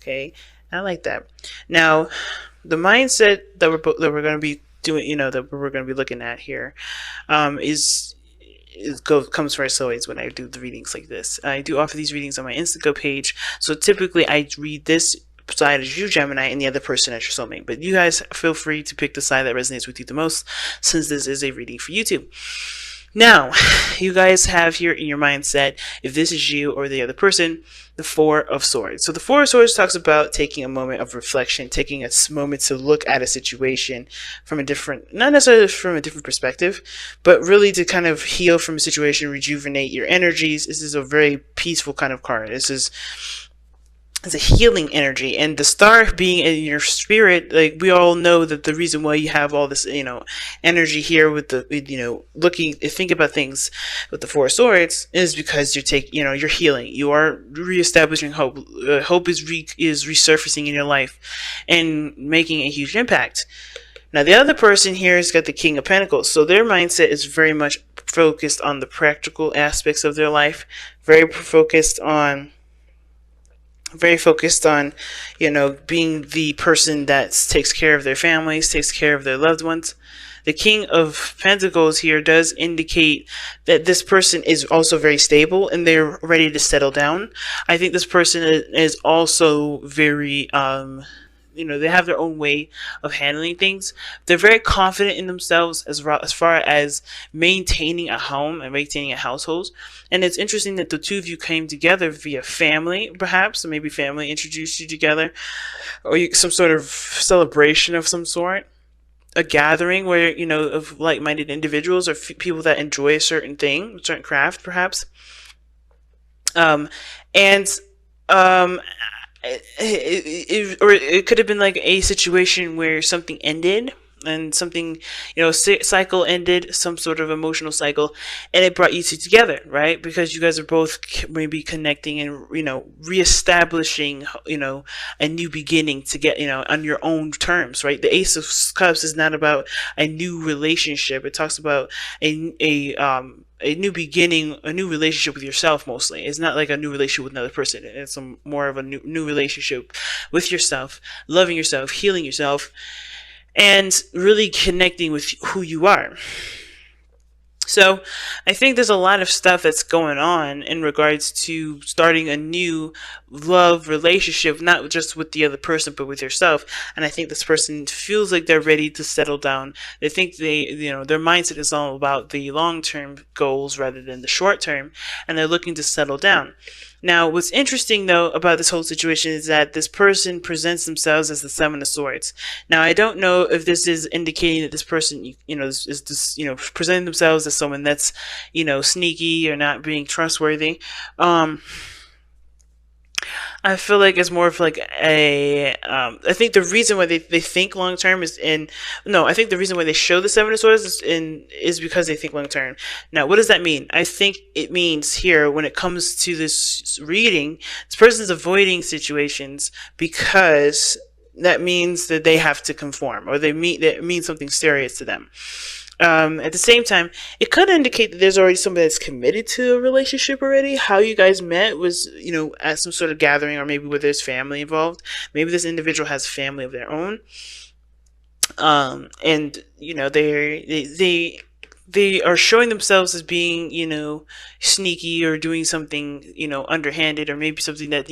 Okay, I like that. Now, the mindset that we're going to be doing, that we're going to be looking at here, comes first always when I do the readings like this. I do offer these readings on my Instago page, so typically I read this side as you, Gemini, and the other person as your soulmate. But you guys feel free to pick the side that resonates with you the most, since this is a reading for you too. Now, you guys have here in your mindset, if this is you or the other person, the Four of Swords. So the Four of Swords talks about taking a moment of reflection, taking a moment to look at a situation from a different, not necessarily from a different perspective, but really to kind of heal from a situation, rejuvenate your energies. This is a very peaceful kind of card. It's a healing energy, and the star being in your spirit, like we all know that the reason why you have all this, energy here with the, looking, think about things with the Four of Swords, is because you're healing, you are reestablishing hope. Hope is resurfacing in your life and making a huge impact. Now, the other person here has got the King of Pentacles, so their mindset is very much focused on the practical aspects of their life, very focused on, being the person that takes care of their families, takes care of their loved ones. The King of Pentacles here does indicate that this person is also very stable and they're ready to settle down. I think this person is also very, they have their own way of handling things. They're very confident in themselves as far as maintaining a home and maintaining a household. And it's interesting that the two of you came together via family, perhaps, or maybe family introduced you together, or some sort of celebration of some sort. A gathering where, of like-minded individuals or people that enjoy a certain thing, a certain craft, perhaps. It could have been like a situation where something ended and something, cycle ended, some sort of emotional cycle, and it brought you two together, right? Because you guys are both maybe connecting and, reestablishing, a new beginning to get, on your own terms, right? The Ace of Cups is not about a new relationship. It talks about a new beginning, a new relationship with yourself. Mostly, it's not like a new relationship with another person. It's more of a new relationship with yourself, loving yourself, healing yourself, and really connecting with who you are. So I think there's a lot of stuff that's going on in regards to starting a new love relationship, not just with the other person, but with yourself. And I think this person feels like they're ready to settle down. They think their mindset is all about the long-term goals rather than the short-term, and they're looking to settle down. Now, what's interesting, though, about this whole situation is that this person presents themselves as the Seven of Swords. Now, I don't know if this is indicating that this person, is presenting themselves as someone that's, sneaky or not being trustworthy. I feel like it's more of like I think the reason why they think long term I think the reason why they show the Seven of Swords is because they think long term. Now, what does that mean? I think it means here, when it comes to this reading, this person's avoiding situations because that means that they have to conform, or that means something serious to them. At the same time, it could indicate that there's already somebody that's committed to a relationship already. How you guys met was, at some sort of gathering, or maybe where there's family involved. Maybe this individual has family of their own. And, they are showing themselves as being, sneaky, or doing something, underhanded, or maybe something that,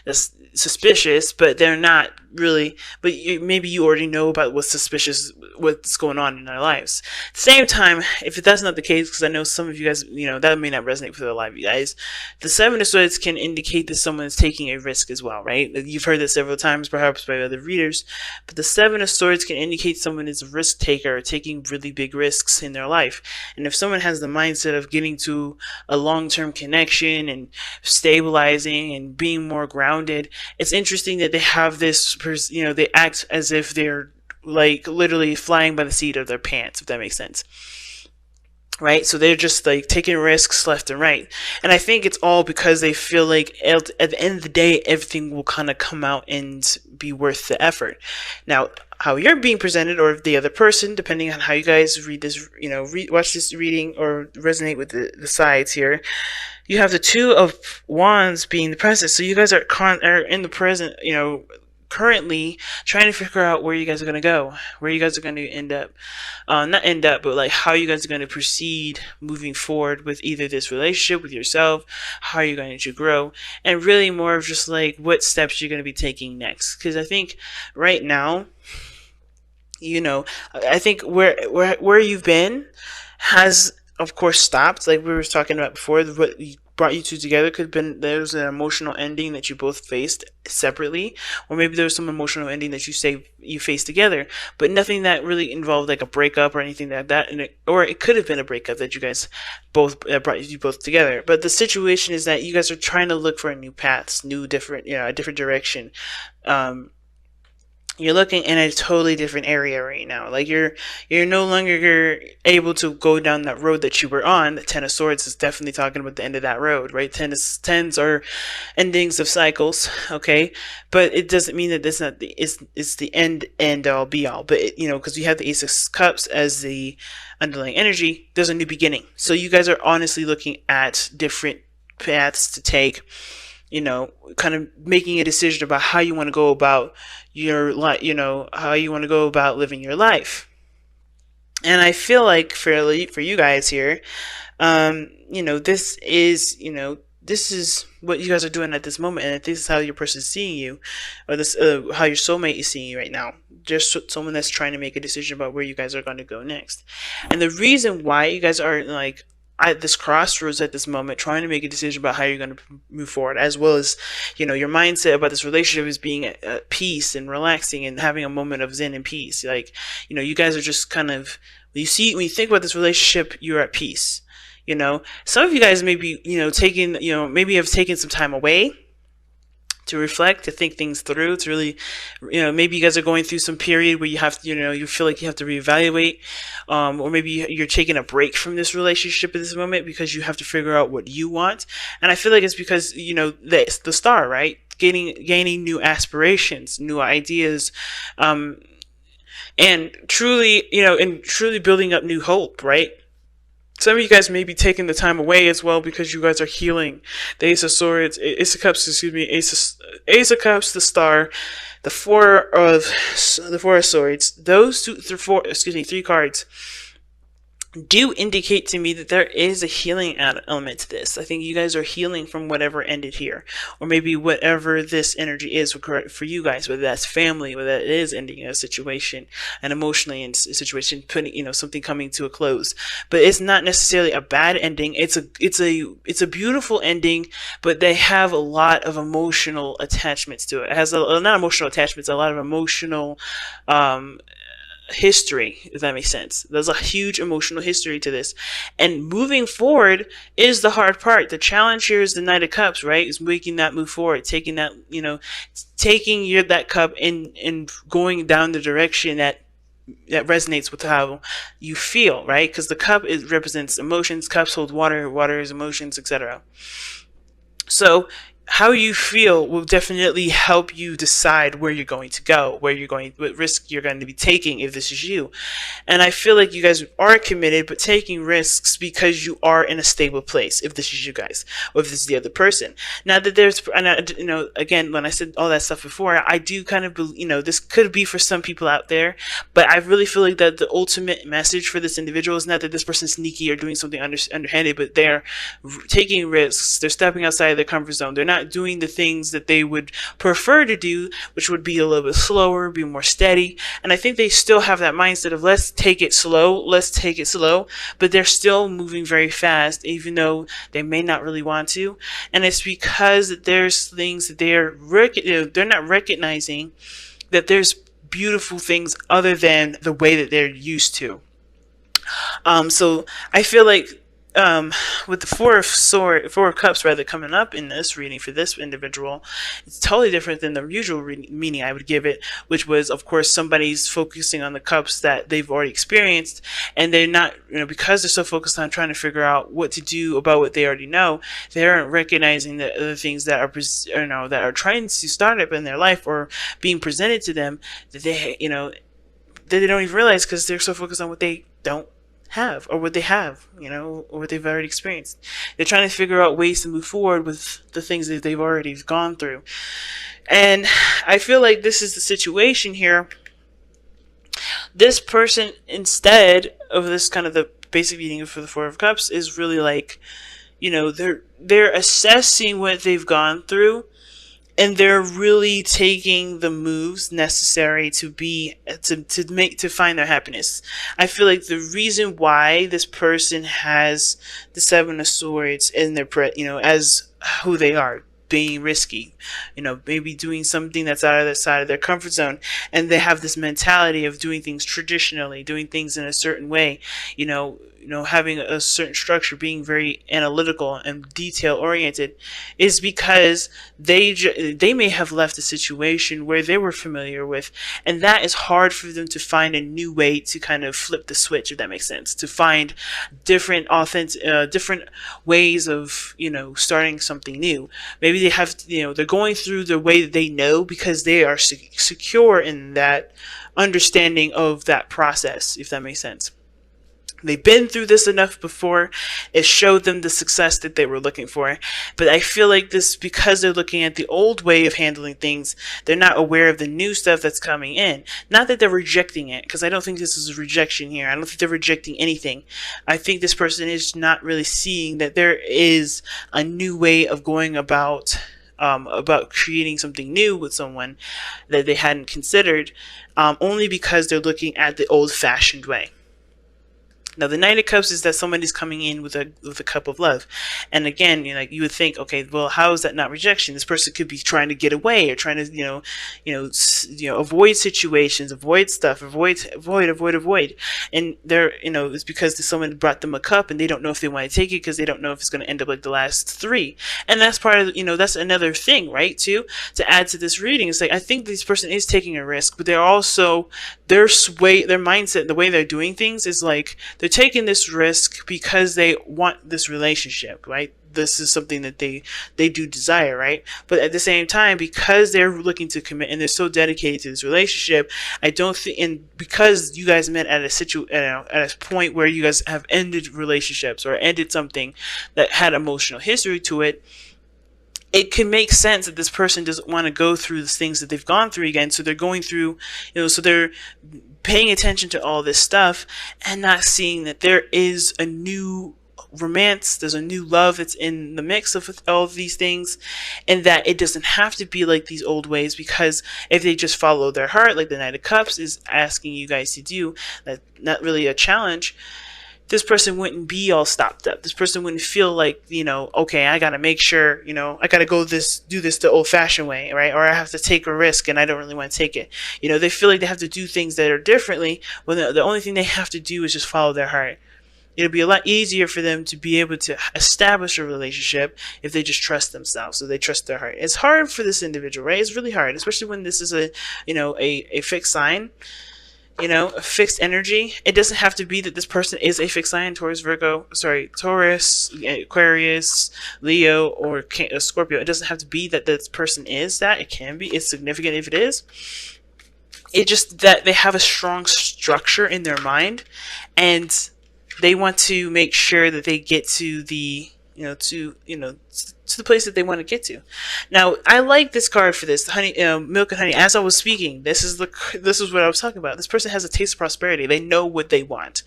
that's suspicious, but they're not really. But maybe you already know about what's suspicious, what's going on in their lives. At the same time, if that's not the case, because I know some of you guys, that may not resonate with a lot of you guys, the Seven of Swords can indicate that someone is taking a risk as well, right? You've heard this several times, perhaps by other readers, but the Seven of Swords can indicate someone is a risk taker, or taking really big risks in their life. And if someone has the mindset of getting to a long-term connection and stabilizing and being more grounded, it's interesting that they have this, they act as if they're like literally flying by the seat of their pants, if that makes sense. Right? So they're just like taking risks left and right. And I think it's all because they feel like at the end of the day, everything will kind of come out and be worth the effort. Now, how you're being presented, or the other person, depending on how you guys read this, watch this reading or resonate with the sides here, you have the Two of Wands being the present. So you guys are in the present, currently trying to figure out where you guys are going to go, where you guys are going to end up. Not end up, but like how you guys are going to proceed moving forward with either this relationship with yourself, how you're going to grow, and really more of just like what steps you're going to be taking next. Because I think right now, I think where you've been has of course stopped, like we were talking about before. What brought you two together could have been there was an emotional ending that you both faced separately, or maybe there was some emotional ending that you faced together, but nothing that really involved like a breakup or anything like that. Or it could have been a breakup that you guys both brought you both together. But the situation is that you guys are trying to look for new paths, new different, a different direction. You're looking in a totally different area right now. Like you're no longer able to go down that road that you were on. The Ten of Swords is definitely talking about the end of that road, right? Tens are endings of cycles, okay? But it doesn't mean that this not the it's the end all be all. But because we have the Ace of Cups as the underlying energy, there's a new beginning. So you guys are honestly looking at different paths to take. Kind of making a decision about how you want to go about your life, how you want to go about living your life. And I feel like for you guys here, this is what you guys are doing at this moment, and this is how your person is seeing you, or this how your soulmate is seeing you right now. Just someone that's trying to make a decision about where you guys are going to go next. And the reason why you guys are like at this crossroads at this moment, trying to make a decision about how you're going to move forward, as well as, your mindset about this relationship is being at peace and relaxing and having a moment of zen and peace. Like, you guys are just kind of, when you think about this relationship, you're at peace. Some of you guys may be, maybe have taken some time away to reflect, to think things through, to really, maybe you guys are going through some period where you have to, you feel like you have to reevaluate, or maybe you're taking a break from this relationship at this moment because you have to figure out what you want. And I feel like it's because, the star, right? Gaining new aspirations, new ideas, and truly, truly building up new hope, right? Some of you guys may be taking the time away as well because you guys are healing. The Ace of Swords, Ace of Cups, Ace of Cups, the Star, the Four of Swords. Those three cards do indicate to me that there is a healing element to this. I think you guys are healing from whatever ended here, or maybe whatever this energy is for you guys, whether that's family, whether it is ending a situation, and emotionally in a situation, putting, something coming to a close. But it's not necessarily a bad ending. It's a beautiful ending, but they have a lot of emotional attachments to it. It has not emotional attachments, a lot of emotional, history, if that makes sense. There's a huge emotional history to this, and moving forward is the hard part. The challenge here is the Knight of Cups, right? Is making that move forward, taking that, taking that cup and going down the direction that resonates with how you feel, right? Because the cup represents emotions. Cups hold water. Water is emotions, etc. So how you feel will definitely help you decide where you're going to go, what risk you're going to be taking if this is you. And I feel like you guys are committed, but taking risks because you are in a stable place, if this is you guys, or if this is the other person. Now that again, when I said all that stuff before, I do kind of believe, this could be for some people out there, but I really feel like that the ultimate message for this individual is not that this person's sneaky or doing something underhanded, but they're taking risks, they're stepping outside of their comfort zone, they're not doing the things that they would prefer to do, which would be a little bit slower, be more steady. And I think they still have that mindset of let's take it slow, but they're still moving very fast, even though they may not really want to. And it's because there's things that they're not recognizing, that there's beautiful things other than the way that they're used to. So I feel like with the Four of Cups rather coming up in this reading for this individual, it's totally different than the usual meaning I would give it, which was, of course, somebody's focusing on the cups that they've already experienced, and they're not, because they're so focused on trying to figure out what to do about what they already know, they aren't recognizing the other things that are trying to start up in their life or being presented to them that they don't even realize, because they're so focused on what they don't have, or what they have, or what they've already experienced. They're trying to figure out ways to move forward with the things that they've already gone through. And I feel like this is the situation here. This person, instead of this kind of the basic meaning for the Four of Cups, is really like, they're assessing what they've gone through, and they're really taking the moves necessary to find their happiness. I feel like the reason why this person has the Seven of Swords in their as who they are, being risky, maybe doing something that's out of the side of their comfort zone, and they have this mentality of doing things traditionally, doing things in a certain way, having a certain structure, being very analytical and detail oriented, is because they may have left a situation where they were familiar with, and that is hard for them to find a new way to kind of flip the switch, if that makes sense, to find different ways of starting something new. Maybe they have they're going through the way that they know because they are secure in that understanding of that process, if that makes sense. They've been through this enough before. It showed them the success that they were looking for. But I feel like this, because they're looking at the old way of handling things, they're not aware of the new stuff that's coming in. Not that they're rejecting it, because I don't think this is a rejection here. I don't think they're rejecting anything. I think this person is not really seeing that there is a new way of going about creating something new with someone that they hadn't considered, only because they're looking at the old-fashioned way. Now, the Knight of Cups is that somebody's coming in with a cup of love, and again, you would think, okay, well, how is that not rejection? This person could be trying to get away, or trying to, avoid situations, avoid stuff, avoid, and they're, it's because someone brought them a cup, and they don't know if they want to take it because they don't know if it's going to end up like the last three, and that's part of, that's another thing, right? Too, to add to this reading, it's like I think this person is taking a risk, but they're also their mindset, the way they're doing things is like they're taking this risk because they want this relationship, right? This is something that they do desire, right? But at the same time, because they're looking to commit and they're so dedicated to this relationship, I don't think, and because you guys met at a point where you guys have ended relationships or ended something that had emotional history to it, it can make sense that this person doesn't want to go through the things that they've gone through again. So they're going through, so they're paying attention to all this stuff and not seeing that there is a new romance, there's a new love that's in the mix of all of these things, and that it doesn't have to be like these old ways, because if they just follow their heart, like the Knight of Cups is asking you guys to do, that's not really a challenge, this person wouldn't be all stopped up. This person wouldn't feel like, okay, I gotta make sure, I gotta do this the old-fashioned way, right? Or I have to take a risk and I don't really want to take it. They feel like they have to do things that are differently when the only thing they have to do is just follow their heart. It'll be a lot easier for them to be able to establish a relationship if they just trust themselves, so they trust their heart. It's hard for this individual, right? It's really hard, especially when this is a fixed sign. A fixed energy. It doesn't have to be that this person is a fixed sign, Taurus, Aquarius, Leo, or Scorpio. It doesn't have to be that this person is that. It can be. It's significant if it is. It's just that they have a strong structure in their mind, and they want to make sure that they get to the to the place that they want to get to. Now, I like this card for this, the honey, milk and honey. As I was speaking, this is what I was talking about. This person has a taste of prosperity. They know what they want.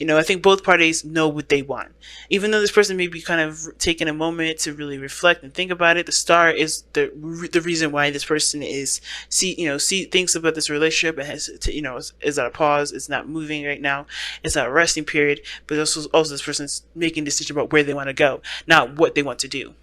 I think both parties know what they want. Even though this person may be kind of taking a moment to really reflect and think about it, the star is the reason why this person is thinks about this relationship and has is at a pause. It's not moving right now. It's not a resting period. But also this person's making a decision about where they want to go, not what they want to do.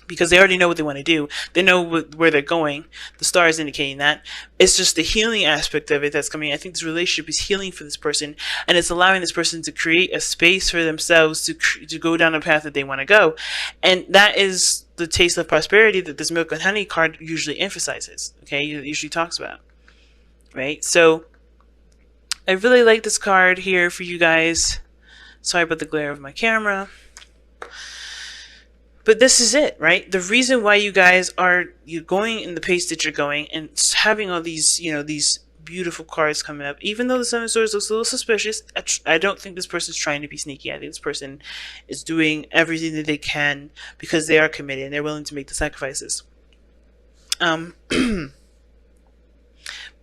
Because they already know what they want to do. They know where they're going. The star is indicating that. It's just the healing aspect of it that's coming. I think this relationship is healing for this person, and it's allowing this person to create a space for themselves to go down a path that they want to go. And that is the taste of prosperity that this milk and honey card usually emphasizes. Okay, it usually talks about. Right? So, I really like this card here for you guys. Sorry about the glare of my camera. But this is it, right? The reason why you guys are going in the pace that you're going and having all these, these beautiful cards coming up. Even though the Seven of Swords looks a little suspicious, I don't think this person's trying to be sneaky. I think this person is doing everything that they can because they are committed and they're willing to make the sacrifices. Um,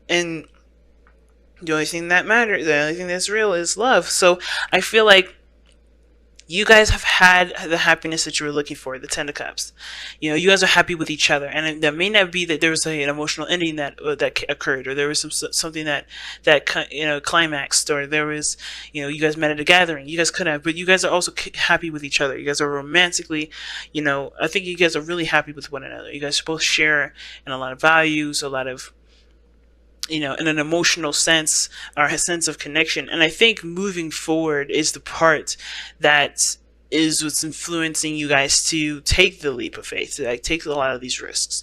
and the only thing that matters, the only thing that's real is love. So I feel like you guys have had the happiness that you were looking for, the Ten of Cups. You know, you guys are happy with each other, and that may not be that there was an emotional ending that occurred, or there was something that climaxed, or there was, you guys met at a gathering. You guys could have, but you guys are also happy with each other. You guys are romantically, I think you guys are really happy with one another. You guys both share in a lot of values, a lot of, in an emotional sense, or a sense of connection. And I think moving forward is the part that is what's influencing you guys to take the leap of faith, to like take a lot of these risks,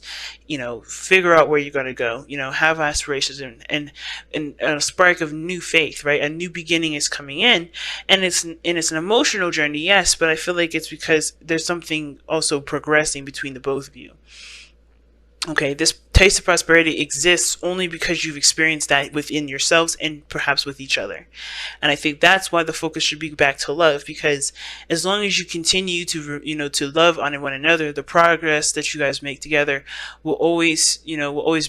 figure out where you're going to go, have aspirations, and a spark of new faith, right? A new beginning is coming in, and it's an emotional journey, yes, but I feel like it's because there's something also progressing between the both of you. Okay, this taste of prosperity exists only because you've experienced that within yourselves and perhaps with each other. And I think that's why the focus should be back to love, because as long as you continue to love on one another, the progress that you guys make together will always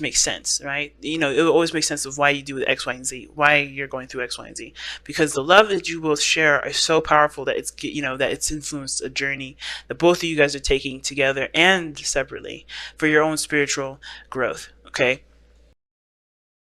make sense, right? It will always make sense of why you do X, Y, and Z, why you're going through X, Y, and Z, because the love that you both share is so powerful that it's influenced a journey that both of you guys are taking together and separately for your own spiritual growth. Okay,